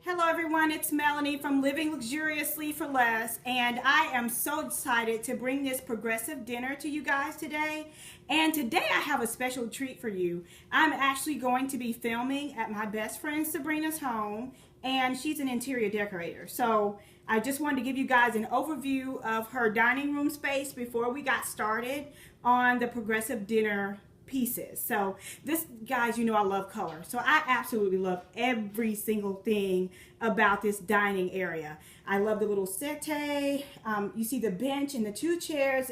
Hello everyone, it's Melanie from Living Luxuriously for Less, and I am so excited to bring this progressive dinner to you guys today. And today I have a special treat for you. I'm actually going to be filming at my best friend Sabrina's home, and she's an interior decorator. So I just wanted to give you guys an overview of her dining room space before we got started on the progressive dinner pieces. So this, guys, you know I love color, so I absolutely love every single thing about this dining area. I love the little settee. You see the bench and the two chairs.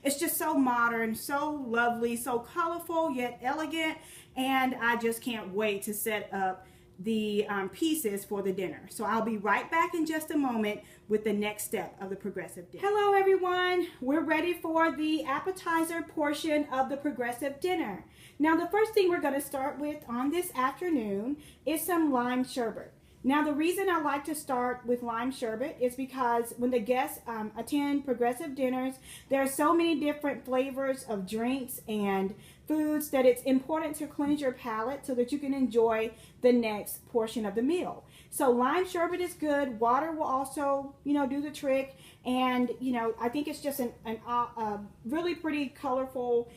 It's just so modern, so lovely, so colorful yet elegant, and I just can't wait to set up the pieces for the dinner. So I'll be right back in just a moment with the next step of the progressive dinner. Hello everyone, we're ready for the appetizer portion of the progressive dinner. Now the first thing we're going to start with on this afternoon is some lime sherbet. Now the reason I like to start with lime sherbet is because when the guests attend progressive dinners, there are so many different flavors of drinks and foods that it's important to cleanse your palate so that you can enjoy the next portion of the meal. So lime sherbet is good. Water will also, do the trick. And, I think it's just a really pretty colorful,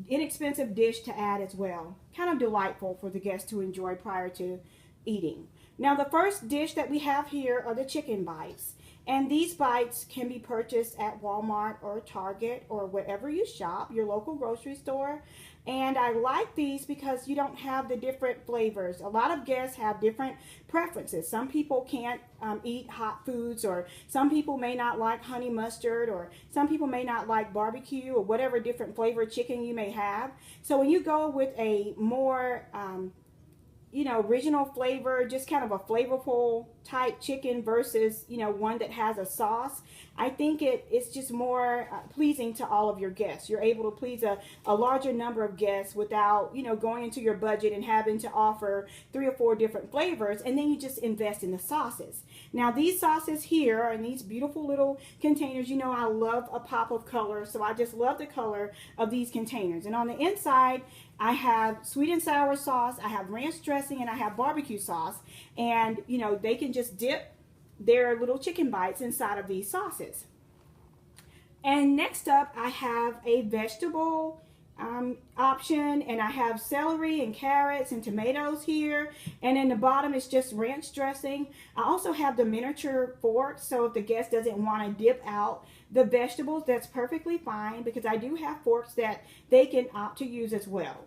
inexpensive dish to add as well. Kind of delightful for the guests to enjoy prior to eating. Now the first dish that we have here are the chicken bites. And these bites can be purchased at Walmart or Target or wherever you shop, your local grocery store. And I like these because you don't have the different flavors. A lot of guests have different preferences. Some people can't eat hot foods, or some people may not like honey mustard, or some people may not like barbecue, or whatever different flavor chicken you may have. So when you go with a more original flavor, just kind of a flavorful type chicken versus, one that has a sauce, I think it's just more pleasing to all of your guests. You're able to please a larger number of guests without, going into your budget and having to offer 3 or 4 different flavors, and then you just invest in the sauces. Now these sauces here are in these beautiful little containers. I love a pop of color, so I just love the color of these containers. And on the inside, I have sweet and sour sauce, I have ranch dressing, and I have barbecue sauce. And, they can just dip their little chicken bites inside of these sauces. And next up, I have a vegetable option, and I have celery and carrots and tomatoes here. And in the bottom, it's just ranch dressing. I also have the miniature fork, so if the guest doesn't want to dip out the vegetables, that's perfectly fine, because I do have forks that they can opt to use as well.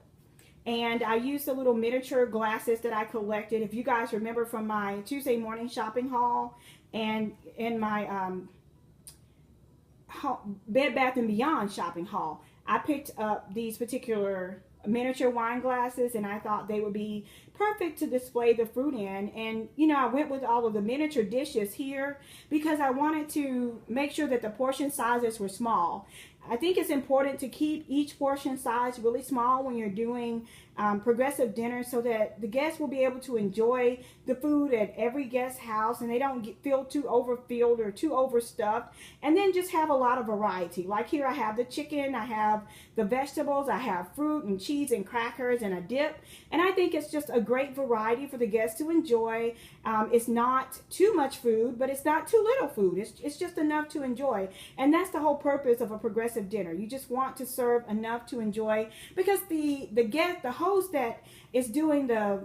And I used the little miniature glasses that I collected, if you guys remember, from my Tuesday morning shopping haul and in my Bed Bath & Beyond shopping haul. I picked up these particular miniature wine glasses, and I thought they would be perfect to display the fruit in. And I went with all of the miniature dishes here because I wanted to make sure that the portion sizes were small. I think it's important to keep each portion size really small when you're doing progressive dinner, so that the guests will be able to enjoy the food at every guest's house, and they don't feel too overfilled or too overstuffed, and then just have a lot of variety. Like here I have the chicken, I have the vegetables, I have fruit and cheese and crackers and a dip, and I think it's just a great variety for the guests to enjoy. It's not too much food, but it's not too little food. It's just enough to enjoy, and that's the whole purpose of a progressive dinner. You just want to serve enough to enjoy, because the host that is doing the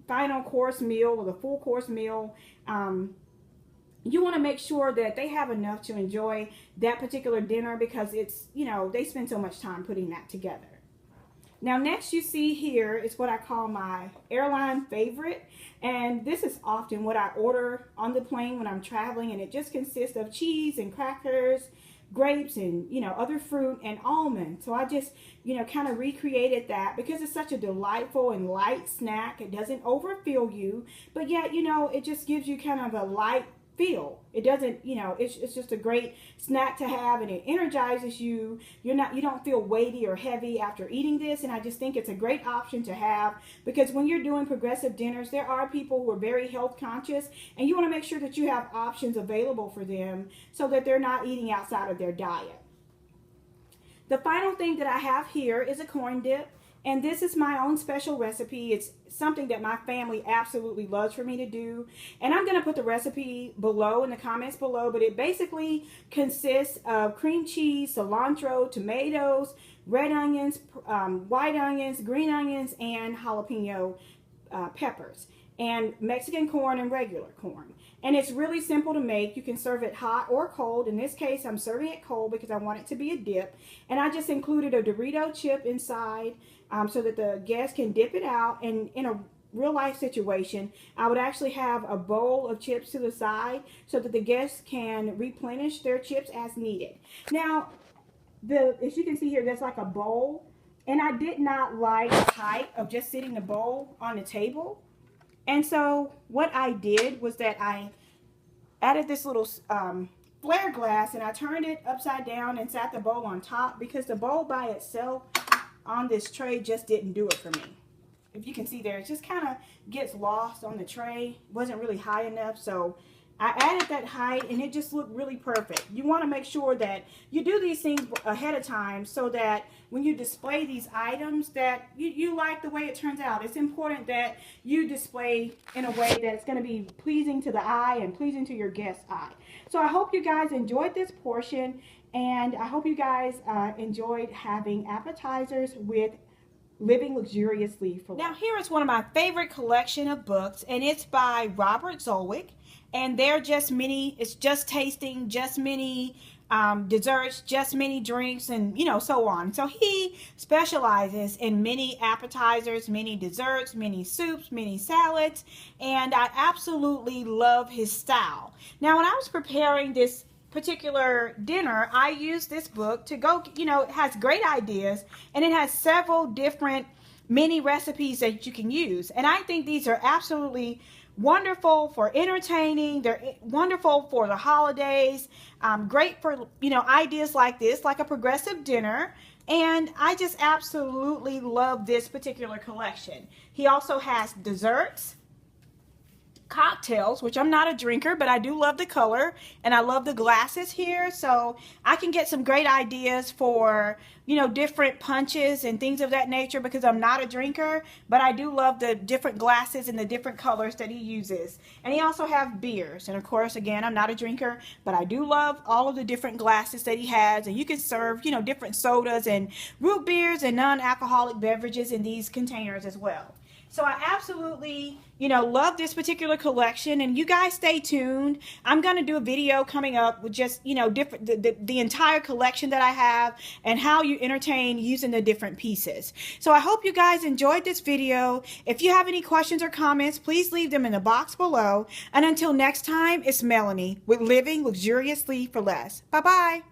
final course meal or the full course meal, you want to make sure that they have enough to enjoy that particular dinner, because it's, they spend so much time putting that together. Now next you see here is what I call my airline favorite, and this is often what I order on the plane when I'm traveling, and it just consists of cheese and crackers, grapes, and other fruit, and almonds. So I just kind of recreated that because it's such a delightful and light snack. It doesn't overfill you, but yet it just gives you kind of a light feel. It doesn't, it's just a great snack to have, and it energizes you. You don't feel weighty or heavy after eating this, and I just think it's a great option to have, because when you're doing progressive dinners, there are people who are very health conscious, and you want to make sure that you have options available for them so that they're not eating outside of their diet. The final thing that I have here is a corn dip. And this is my own special recipe. It's something that my family absolutely loves for me to do. And I'm going to put the recipe below in the comments below. But it basically consists of cream cheese, cilantro, tomatoes, red onions, white onions, green onions, and jalapeno peppers, and Mexican corn and regular corn. And it's really simple to make. You can serve it hot or cold. In this case, I'm serving it cold because I want it to be a dip. And I just included a Dorito chip inside so that the guests can dip it out. And in a real life situation, I would actually have a bowl of chips to the side so that the guests can replenish their chips as needed. Now, as you can see here, there's like a bowl. And I did not like the height of just sitting the bowl on the table. And so what I did was that I added this little flare glass, and I turned it upside down and sat the bowl on top, because the bowl by itself on this tray just didn't do it for me. If you can see there, it just kind of gets lost on the tray. Wasn't really high enough, so I added that height, and it just looked really perfect. You want to make sure that you do these things ahead of time so that when you display these items that you like the way it turns out. It's important that you display in a way that's going to be pleasing to the eye and pleasing to your guest's eye. So I hope you guys enjoyed this portion, and I hope you guys enjoyed having appetizers with Living Luxuriously for Now here is one of my favorite collection of books, and it's by Robert Zolwick. And they're just mini, it's just tasting, just mini desserts, just mini drinks, and so on. So he specializes in mini appetizers, mini desserts, mini soups, mini salads, and I absolutely love his style. Now when I was preparing this particular dinner, I used this book to go, it has great ideas, and it has several different mini recipes that you can use. And I think these are absolutely wonderful for entertaining. They're wonderful for the holidays. Great for, ideas like this, like a progressive dinner. And I just absolutely love this particular collection. He also has desserts, cocktails, which I'm not a drinker, but I do love the color, and I love the glasses here, so I can get some great ideas for different punches and things of that nature, because I'm not a drinker, but I do love the different glasses and the different colors that he uses. And he also has beers, and of course, again, I'm not a drinker, but I do love all of the different glasses that he has. And you can serve different sodas and root beers and non-alcoholic beverages in these containers as well. So I absolutely, love this particular collection, and you guys stay tuned. I'm going to do a video coming up with just, different, the entire collection that I have and how you entertain using the different pieces. So I hope you guys enjoyed this video. If you have any questions or comments, please leave them in the box below. And until next time, it's Melanie with Living Luxuriously for Less. Bye-bye.